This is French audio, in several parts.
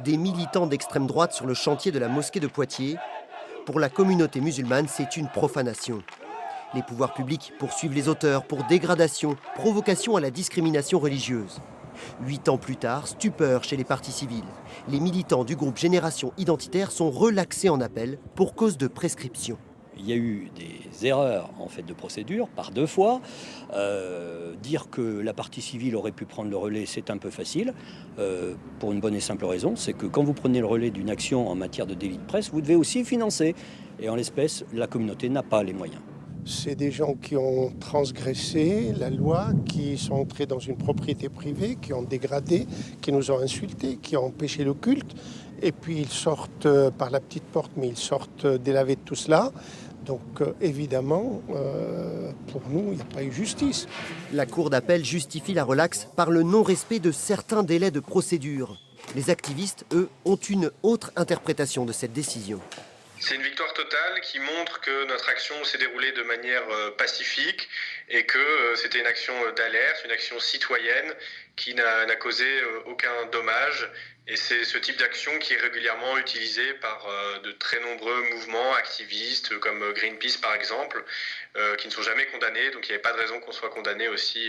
Des militants d'extrême droite sur le chantier de la mosquée de Poitiers. Pour la communauté musulmane, c'est une profanation. Les pouvoirs publics poursuivent les auteurs pour dégradation, provocation à la discrimination religieuse. 8 ans plus tard, stupeur chez les partis civils. Les militants du groupe Génération Identitaire sont relaxés en appel pour cause de prescription. Il y a eu des erreurs en fait de procédure par 2 fois. Dire que la partie civile aurait pu prendre le relais, c'est un peu facile. Pour une bonne et simple raison, c'est que quand vous prenez le relais d'une action en matière de délit de presse, vous devez aussi financer. Et en l'espèce, la communauté n'a pas les moyens. C'est des gens qui ont transgressé la loi, qui sont entrés dans une propriété privée, qui ont dégradé, qui nous ont insultés, qui ont empêché le culte. Et puis ils sortent par la petite porte, mais ils sortent délavés de tout cela. Donc évidemment, pour nous, il n'y a pas eu justice. La cour d'appel justifie la relaxe par le non-respect de certains délais de procédure. Les activistes, eux, ont une autre interprétation de cette décision. C'est une victoire totale qui montre que notre action s'est déroulée de manière pacifique et que c'était une action d'alerte, une action citoyenne qui n'a causé aucun dommage. Et c'est ce type d'action qui est régulièrement utilisé par de très nombreux mouvements activistes comme Greenpeace par exemple, qui ne sont jamais condamnés. Donc il n'y avait pas de raison qu'on soit condamné aussi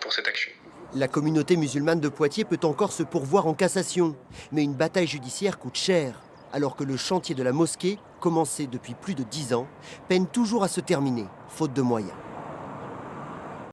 pour cette action. La communauté musulmane de Poitiers peut encore se pourvoir en cassation. Mais une bataille judiciaire coûte cher. Alors que le chantier de la mosquée, commencé depuis plus de 10 ans, peine toujours à se terminer, faute de moyens.